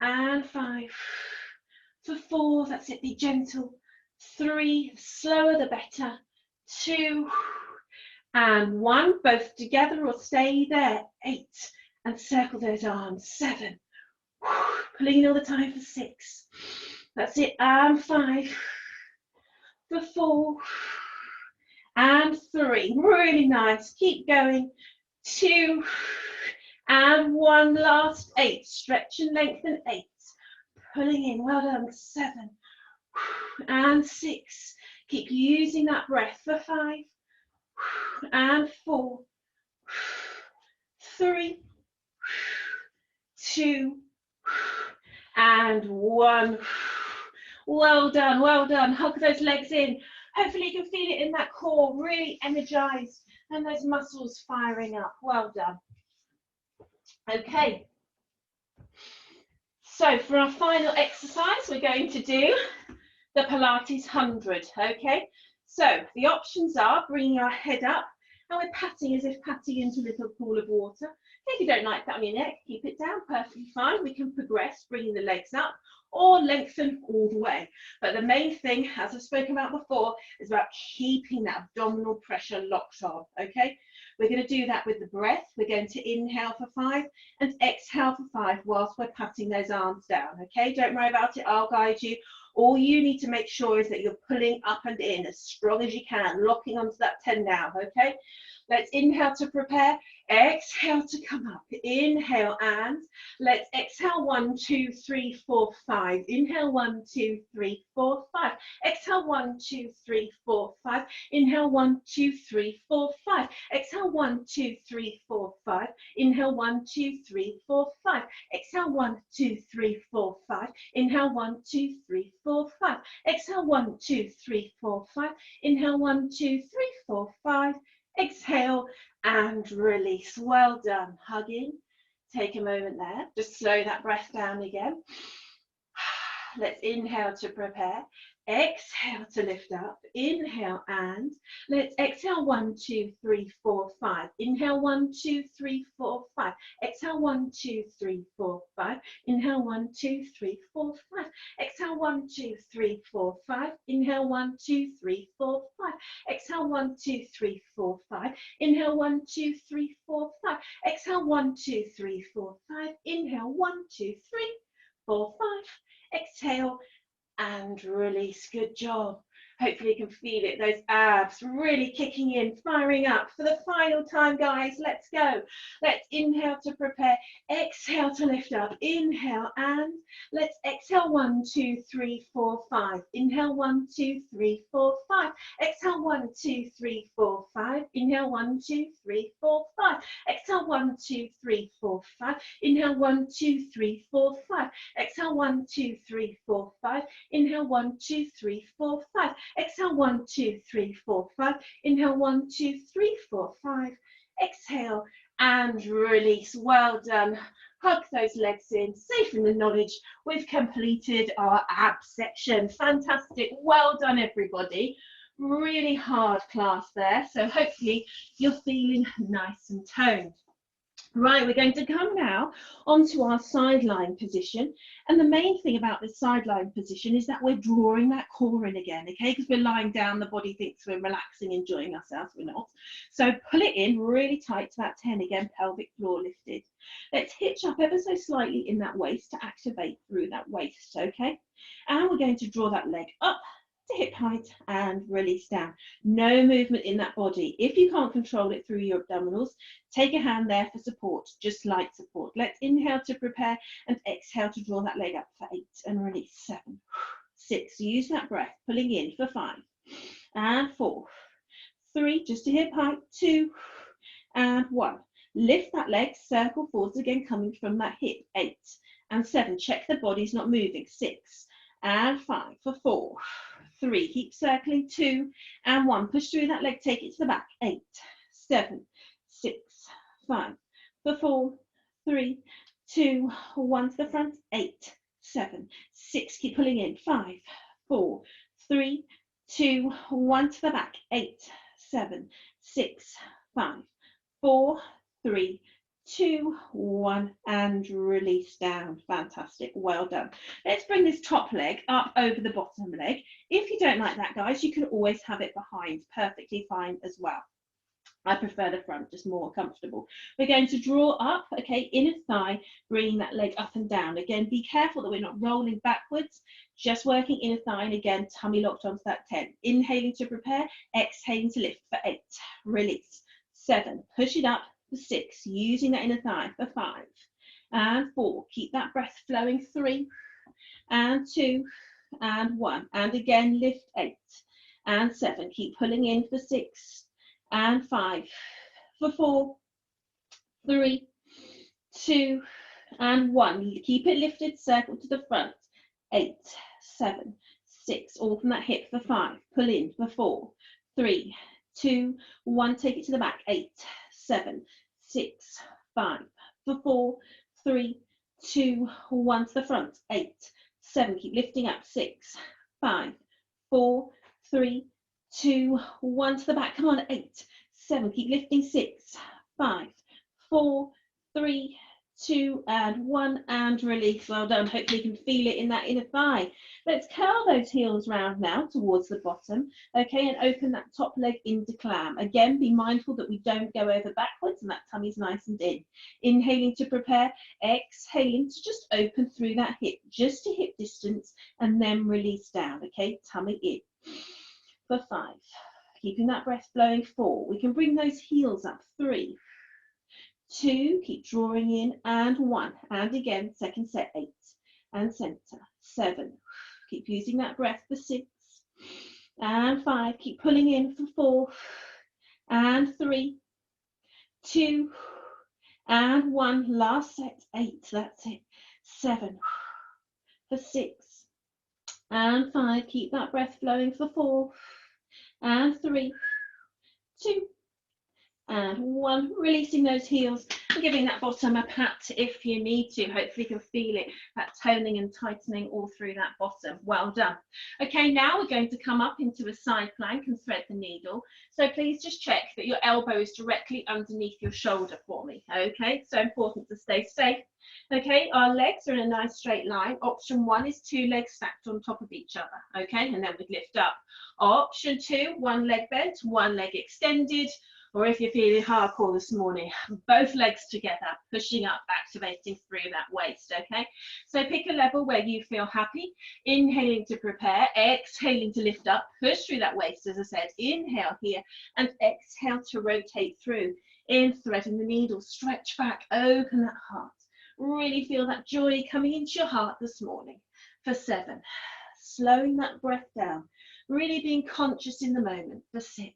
and 5. For 4, that's it, be gentle. 3, slower the better. 2, and 1, both together or stay there. 8, and circle those arms. 7, pulling in all the time. For 6, that's it, and 5. For 4, and 3, really nice, keep going. 2, and 1, last. 8, stretch and lengthen. 8, pulling in, well done. 7, and 6, keep using that breath. For 5, and 4, 3, 2, and 1. Well done, well done. Hug those legs in. Hopefully you can feel it in that core, really energized, and those muscles firing up. Well done. Okay. So for our final exercise, we're going to do the Pilates 100, okay? So the options are bringing our head up, and we're patting as if patting into a little pool of water. If you don't like that on your neck, keep it down, perfectly fine. We can progress, bringing the legs up, or lengthen all the way. But the main thing, as I've spoken about before, is about keeping that abdominal pressure locked on, okay? We're going to do that with the breath. We're going to inhale for 5 and exhale for 5 whilst we're patting those arms down, okay? Don't worry about it, I'll guide you. All you need to make sure is that you're pulling up and in as strong as you can, locking onto that 10 now, okay? Let's inhale to prepare, exhale to come up, inhale and let's exhale 1, 2, 3, 4, 5, inhale 1, 2, 3, 4, 5, exhale 1, 2, 3, 4, 5, inhale 1, 2, 3, 4, 5, exhale 1, 2, 3, 4, 5, inhale 1, 2, 3, 4, 5, exhale 1, 2, 3, 4, 5, inhale 1, 2, 3, 4, 5, exhale 1, 2, 3, 4, 5, inhale 1, 2, 3, 4, 5, exhale and release. Well done. Hug in. Take a moment there. Just slow that breath down again. Let's inhale to prepare. Exhale to lift up. Inhale and let's exhale 1, 2, 3, 4, 5. Inhale 1, 2, 3, 4, 5. Exhale 1, 2, 3, 4, 5. Inhale 1, 2, 3, 4, 5. Exhale 1, 2, 3, 4, 5. Inhale 1, 2, 3, 4, 5. Exhale 1, 2, 3, 4, 5. Inhale 1, 2, 3, 4, 5. Exhale 1, 2, 3, 4, 5. Inhale 1, 2, 3, 4, 5. Exhale and release. Good job. Hopefully you can feel it, those abs really kicking in, firing up. For the final time, guys, let's go. Let's inhale to prepare, exhale to lift up. Inhale and let's exhale 1, 2, 3, 4, 5. Inhale 1, 2, 3, 4, 5. Exhale 1, 2, 3, 4, 5. Inhale 1, 2, 3, 4, 5. Exhale 1, 2, 3, 4, 5. Inhale 1, 2, 3, 4, 5. Exhale 1, 2, 3, 4, 5. Inhale 1, 2, 3, 4, 5. Exhale 1, 2, 3, 4, 5. Inhale 1, 2, 3, 4, 5. Exhale and release. Well done. Hug those legs in, safe in the knowledge we've completed our abs section. Fantastic. Well done, everybody. Really hard class there. So hopefully you're feeling nice and toned. Right, we're going to come now onto our sideline position. And the main thing about this sideline position is that we're drawing that core in again, okay? Because we're lying down, the body thinks we're relaxing, enjoying ourselves, we're not. So pull it in really tight to that 10 again, pelvic floor lifted. Let's hitch up ever so slightly in that waist to activate through that waist, okay? And we're going to draw that leg up to hip height and release down. No movement in that body. If you can't control it through your abdominals, take a hand there for support, just light support. Let's inhale to prepare and exhale to draw that leg up for 8 and release. 7, 6, use that breath, pulling in for 5 and 4, 3, just to hip height, 2 and 1. Lift that leg, circle forwards again, coming from that hip, 8 and 7. Check the body's not moving, 6 and 5 for 4, 3, keep circling, 2 and 1. Push through that leg, take it to the back, 8, 7, 6, 5 for 4, 3, 2, 1 to the front, 8, 7, 6, keep pulling in, 5, 4, 3, 2, 1 to the back, 8, 7, 6, 5, 4, 3, 2, 1 and release down. Fantastic, well done. Let's bring this top leg up over the bottom leg. If you don't like that, guys, you can always have it behind, perfectly fine as well. I prefer the front, just more comfortable. We're going to draw up, okay, inner thigh, bringing that leg up and down. Again, be careful that we're not rolling backwards, just working inner thigh, and again, tummy locked onto that 10. Inhaling to prepare, exhaling to lift for 8, release, 7, push it up for 6, using that inner thigh for 5 and 4. Keep that breath flowing, 3 and 2 and 1. And again, lift 8 and 7. Keep pulling in for 6 and 5, for 4, 3, 2, and 1. Keep it lifted, circle to the front. 8, 7, 6, all from that hip for 5. Pull in for 4, 3, 2, 1. Take it to the back. 8, 7, 6, 5, for 4, 3, 2, 1 to the front. 8, 7, keep lifting up. 6, 5, 4, 3, 2, 1 to the back. Come on. 8, 7, keep lifting. 6, 5, 4, 3, 2, and 1, and release. Well done. Hopefully you can feel it in that inner thigh. Let's curl those heels round now towards the bottom, okay, and open that top leg into clam. Again, be mindful that we don't go over backwards and that tummy's nice and in. Inhaling to prepare, exhaling to just open through that hip, just to hip distance, and then release down, okay, tummy in. For 5, keeping that breath flowing. 4, we can bring those heels up. 3, 2, keep drawing in, and 1, and again, second set. 8, and center. 7, keep using that breath. For 6, and 5, keep pulling in. For 4, and 3, 2, and 1, last set. 8, that's it. 7, for 6, and 5, keep that breath flowing. For 4, and 3, 2, and 1, releasing those heels and giving that bottom a pat if you need to. Hopefully you can feel it, that toning and tightening all through that bottom. Well done. Okay, now we're going to come up into a side plank and thread the needle. So please just check that your elbow is directly underneath your shoulder for me. Okay, so important to stay safe. Okay, our legs are in a nice straight line. Option 1 is 2 legs stacked on top of each other. Okay, and then we lift up. Option 2, 1 leg bent, 1 leg extended. Or if you're feeling hardcore this morning, both legs together, pushing up, activating through that waist, okay? So pick a level where you feel happy. Inhaling to prepare, exhaling to lift up, push through that waist, as I said. Inhale here, and exhale to rotate through. In, threading the needle, stretch back, open that heart. Really feel that joy coming into your heart this morning. For 7, slowing that breath down, really being conscious in the moment. For 6,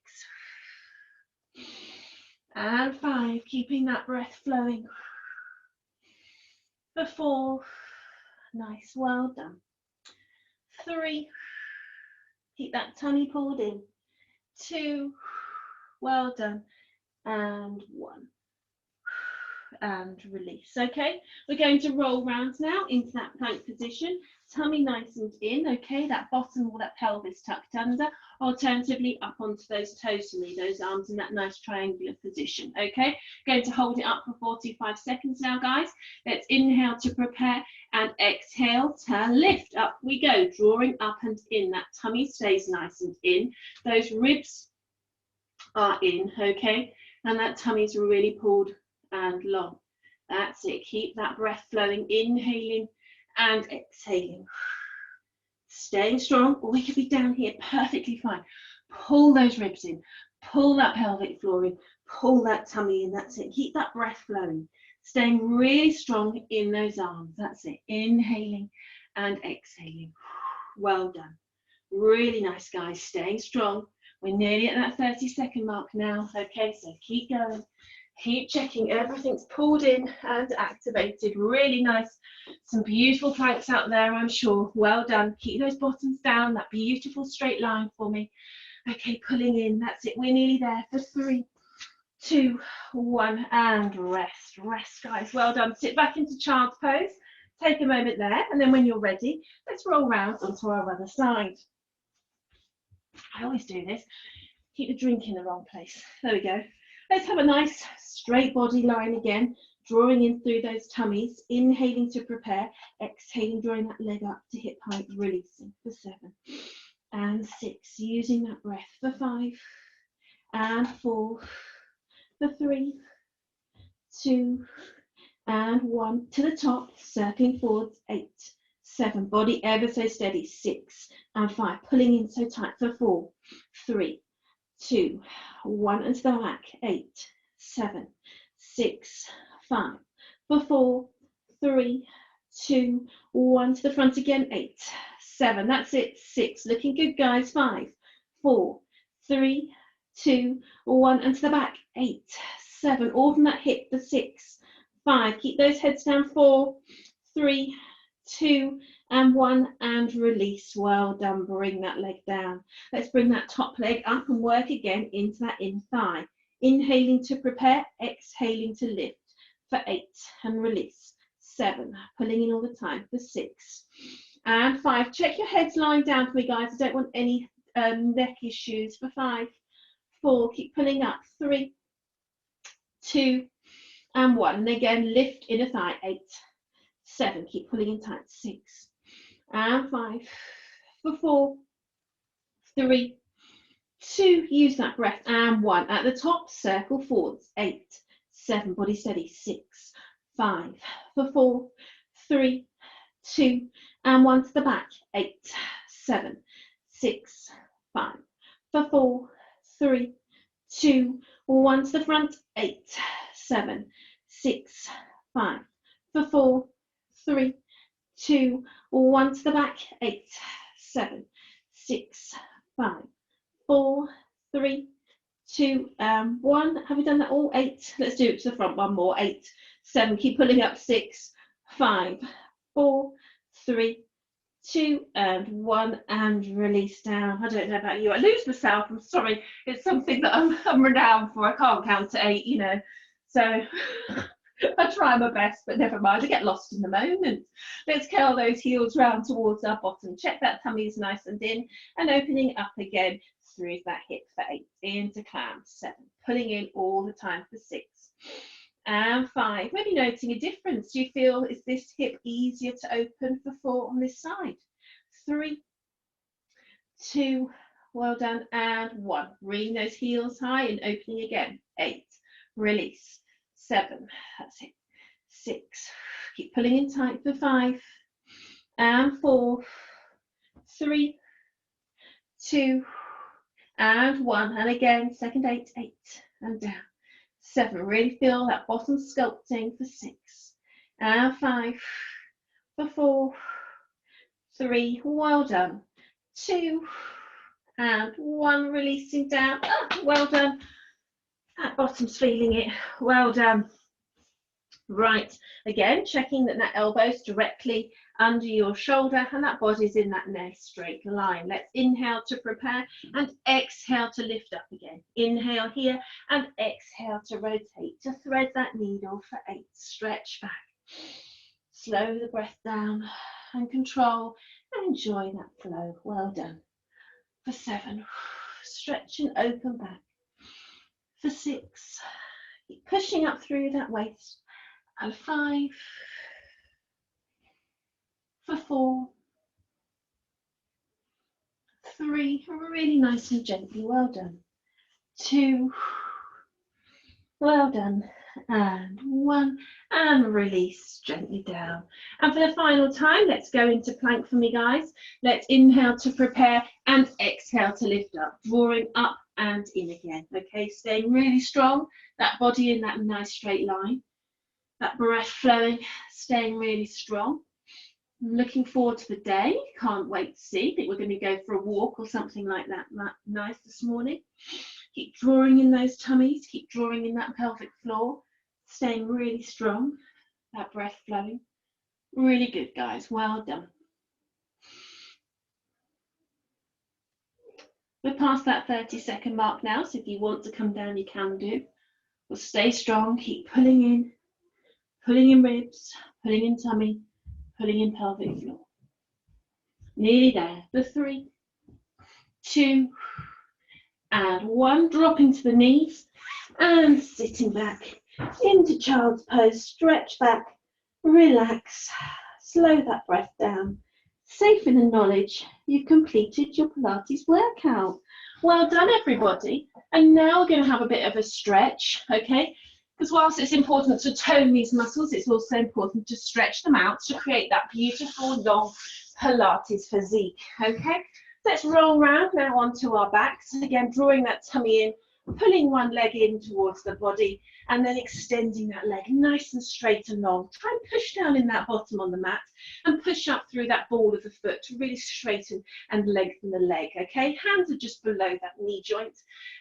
and 5, keeping that breath flowing. For 4, nice, well done. 3, keep that tummy pulled in. 2, well done. And 1, and release. Okay, we're going to roll round now into that plank position. Tummy nice and in, okay, that bottom or that pelvis tucked under. Alternatively, up onto those toes for me, those arms in that nice triangular position, okay? Going to hold it up for 45 seconds now, guys. Let's inhale to prepare and exhale to lift. Up we go, drawing up and in. That tummy stays nice and in. Those ribs are in, okay? And that tummy's really pulled and long. That's it. Keep that breath flowing, inhaling and exhaling. Staying strong, or we could be down here perfectly fine. Pull those ribs in, pull that pelvic floor in, pull that tummy in. That's it. Keep that breath flowing. Staying really strong in those arms. That's it. Inhaling and exhaling. Well done. Really nice, guys. Staying strong. We're nearly at that 30-second mark now. Okay, so keep going. Keep checking everything's pulled in and activated. Really nice. Some beautiful planks out there, I'm sure. Well done. Keep those bottoms down, that beautiful straight line for me. Okay, pulling in. That's it. We're nearly there. For 3, 2, 1, and rest. Rest, guys. Well done. Sit back into child's pose. Take a moment there, and then when you're ready, let's roll round onto our other side. I always do this. Keep the drink in the wrong place. There we go. Let's have a nice straight body line again, drawing in through those tummies, inhaling to prepare, exhaling, drawing that leg up to hip height, releasing. For 7 and 6, using that breath. For 5 and 4, for 3, 2 and 1, to the top, circling forwards. 8, 7, body ever so steady. 6 and 5, pulling in so tight. For 4, 3, 2, 1, and to the back. 8, 7, 6, 5. For 4, 3, 2, 1, to the front again. 8, 7. That's it. 6. Looking good, guys. 5, 4, 3, 2, 1, and to the back, 8, 7, all from that hip for 6, 5, keep those heads down, 4, 3, 2, and 1, and release. Well done, bring that leg down. Let's bring that top leg up and work again into that in thigh. Inhaling to prepare, exhaling to lift for 8, and release. 7, pulling in all the time for 6, and 5. Check your heads lying down for me, guys. I don't want any neck issues. For 5, 4, keep pulling up, 3, 2, and 1, and again lift inner thigh, 8, 7, keep pulling in tight, 6, and 5, for 4, 3, 2, use that breath, and 1, at the top, circle forwards, 8, 7, body steady, 6, 5, for 4, 3, 2, and 1, to the back, 8, 7, 6, 5, for 4, 3, 2, 1, to the front, 8, 7, 6, 5, for 4, 3, 2, 1, to the back, 8, 7, 6, 5, 4, 3, 2, 1. Have you done that all? 8. Let's do it to the front. One more. 8, 7. Keep pulling up. 6, 5, 4, 3, 2, and 1, and release down. I don't know about you. I lose myself. I'm sorry. It's something that I'm renowned for. I can't count to 8, you know. So I try my best, but never mind. I get lost in the moment. Let's curl those heels round towards our bottom. Check that tummy is nice and in, and opening up again through that hip for 8, into clam, 7, pulling in all the time for 6, and 5. Maybe noticing a difference. Do you feel, is this hip easier to open? For 4 on this side, 3, 2, well done, and 1. Bring those heels high and opening again, 8, release, 7, that's it, 6, keep pulling in tight for 5, and 4, 3, 2, and 1, and again, second 8, 8, and down, 7, really feel that bottom sculpting for 6, and 5, for 4, 3, well done, 2, and 1, releasing down, well done, that bottom's feeling it, well done. Right, again, checking that that elbow's directly under your shoulder and that body's in that nice straight line. Let's inhale to prepare and exhale to lift up again. Inhale here and exhale to rotate, to thread that needle for 8. Stretch back. Slow the breath down and control and enjoy that flow. Well done. For 7, stretch and open back. For 6, keep pushing up through that waist. And 5, for 4, 3, really nice and gently, well done, 2, well done, and 1, and release gently down. And for the final time, let's go into plank for me, guys. Let's inhale to prepare and exhale to lift up, drawing up and in again. Okay, staying really strong, that body in that nice straight line. That breath flowing, staying really strong. I'm looking forward to the day. Can't wait to see. I think we're going to go for a walk or something like that. Nice this morning. Keep drawing in those tummies. Keep drawing in that pelvic floor. Staying really strong. That breath flowing. Really good, guys. Well done. We're past that 30-second mark now, so if you want to come down, you can do. We'll stay strong. Keep pulling in. Pulling in ribs, pulling in tummy, pulling in pelvic floor. Nearly there. For 3, 2, and 1. Dropping to the knees and sitting back into child's pose. Stretch back, relax, slow that breath down. Safe in the knowledge you've completed your Pilates workout. Well done, everybody. And now we're going to have a bit of a stretch, okay? Because whilst it's important to tone these muscles, it's also important to stretch them out to create that beautiful long Pilates physique. Okay, let's roll round now onto our backs. Again, drawing that tummy in pulling one leg in towards the body and then extending that leg nice and straight and long. Try and push down in that bottom on the mat and push up through that ball of the foot to really straighten and lengthen the leg, okay? Hands are just below that knee joint.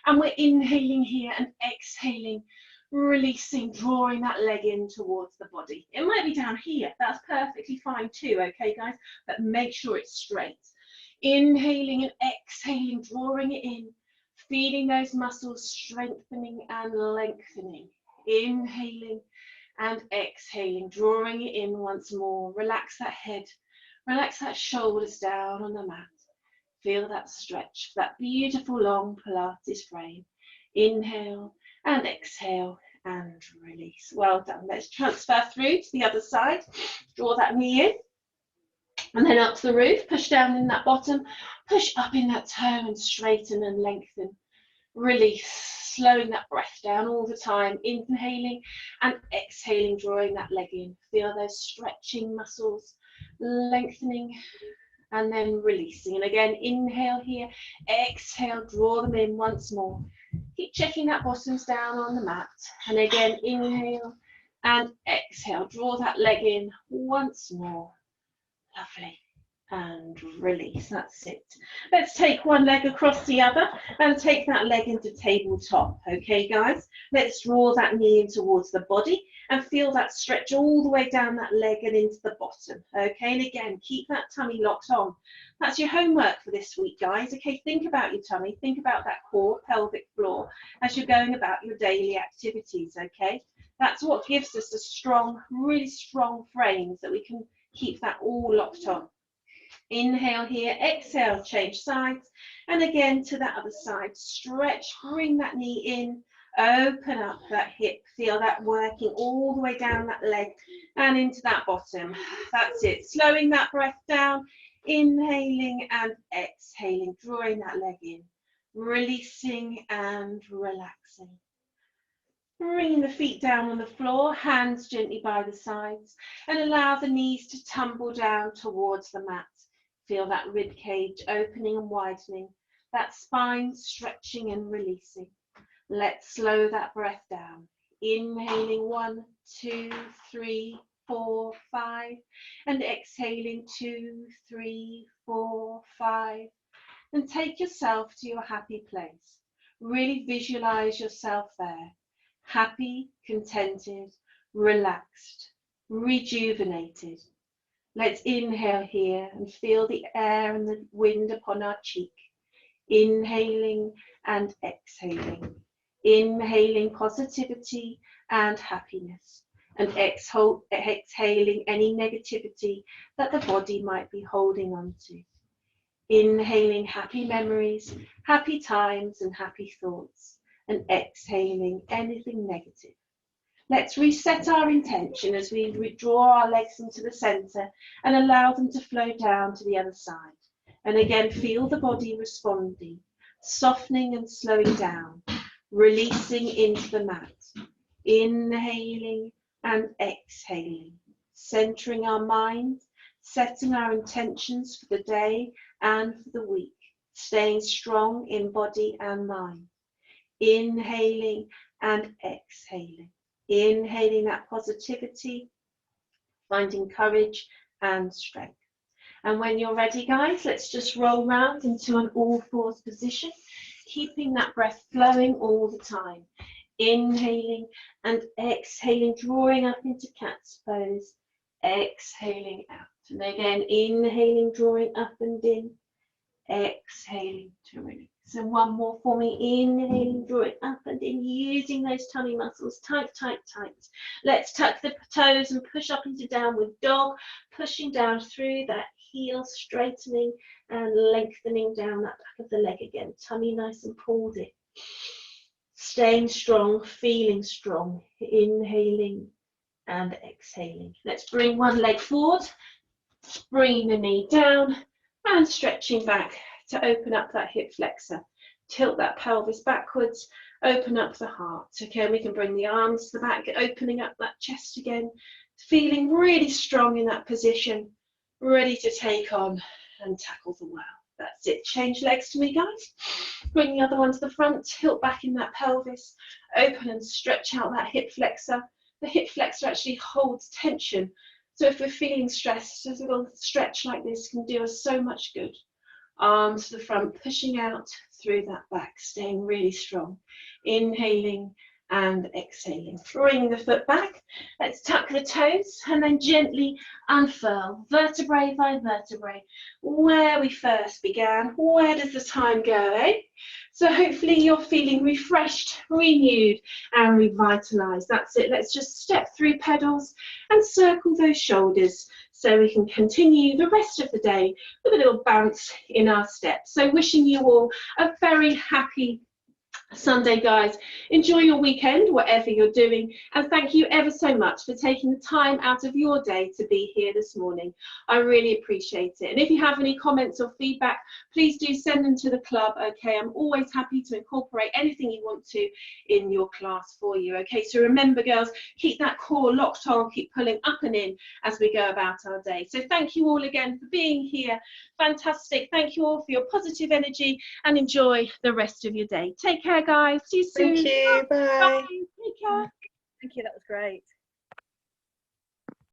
And we're inhaling here and exhaling, releasing, drawing that leg in towards the body. It might be down here, that's perfectly fine too, okay guys? But make sure it's straight. Inhaling and exhaling, drawing it in, feeling those muscles strengthening and lengthening. Inhaling and exhaling, drawing it in once more. Relax that head, relax that shoulders down on the mat. Feel that stretch, that beautiful long Pilates frame. Inhale and exhale and release. Well done. Let's transfer through to the other side. Draw that knee in. And then up to the roof, push down in that bottom, push up in that toe and straighten and lengthen. Release, slowing that breath down all the time, inhaling and exhaling, drawing that leg in. Feel those stretching muscles, lengthening and then releasing. And again, inhale here, exhale, draw them in once more. Keep checking that bottom's down on the mat. And again, inhale and exhale, draw that leg in once more. Lovely. And release. That's it. Let's take one leg across the other and take that leg into tabletop. Okay, guys? Let's draw that knee in towards the body and feel that stretch all the way down that leg and into the bottom. Okay, and again, keep that tummy locked on. That's your homework for this week, guys. Okay, think about your tummy. Think about that core, pelvic floor as you're going about your daily activities. Okay, that's what gives us a strong, really strong frame so that we can keep that all locked on. Inhale here, exhale, change sides, and again to that other side. Stretch, bring that knee in, open up that hip, feel that working all the way down that leg and into that bottom. That's it, slowing that breath down, inhaling and exhaling, drawing that leg in, releasing and relaxing. Bringing the feet down on the floor, hands gently by the sides, and allow the knees to tumble down towards the mat. Feel that rib cage opening and widening, that spine stretching and releasing. Let's slow that breath down. Inhaling 1, 2, 3, 4, 5, and exhaling 2, 3, 4, 5. And take yourself to your happy place. Really visualize yourself there. Happy, contented, relaxed, rejuvenated. Let's inhale here and feel the air and the wind upon our cheek. Inhaling and exhaling. Inhaling positivity and happiness. And exhaling any negativity that the body might be holding on to. Inhaling happy memories, happy times and happy thoughts. And exhaling anything negative. Let's reset our intention as we draw our legs into the center and allow them to flow down to the other side. And again, feel the body responding, softening and slowing down, releasing into the mat. Inhaling and exhaling, centering our mind, setting our intentions for the day and for the week, staying strong in body and mind. Inhaling and exhaling. Inhaling that positivity, finding courage and strength. And when you're ready, guys, let's just roll round into an all fours position, keeping that breath flowing all the time. Inhaling and exhaling, drawing up into cat's pose, exhaling out. And again, inhaling, drawing up and in, exhaling to release. And one more for me, inhaling, drawing up and in, using those tummy muscles, tight, tight, tight. Let's tuck the toes and push up into downward dog, pushing down through that heel, straightening and lengthening down that back of the leg again. Tummy nice and pulled in. Staying strong, feeling strong, inhaling and exhaling. Let's bring one leg forward, bringing the knee down and stretching back to open up that hip flexor. Tilt that pelvis backwards, open up the heart. Okay, we can bring the arms to the back, opening up that chest again, feeling really strong in that position, ready to take on and tackle the world. That's it. Change legs to me, guys. Bring the other one to the front, tilt back in that pelvis, open and stretch out that hip flexor. The hip flexor actually holds tension. So if we're feeling stressed, a little stretch like this can do us so much good. Arms to the front, pushing out through that back, staying really strong. Inhaling and exhaling. Bring the foot back. Let's tuck the toes and then gently unfurl, vertebrae by vertebrae. Where we first began, where does the time go, eh? So hopefully you're feeling refreshed, renewed and revitalized. That's it. Let's just step through pedals and circle those shoulders so we can continue the rest of the day with a little bounce in our steps. So wishing you all a very happy Sunday, guys. Enjoy your weekend, whatever you're doing, and thank you ever so much for taking the time out of your day to be here this morning. I really appreciate it. And if you have any comments or feedback, please do send them to the club, okay? I'm always happy to incorporate anything you want to in your class for you, okay? So remember, girls, keep that core locked on, keep pulling up and in as we go about our day. So thank you all again for being here. Fantastic. Thank you all for your positive energy and enjoy the rest of your day. Take care, guys. See you soon. Thank you. Bye. Bye. Take care. Thank you, that was great.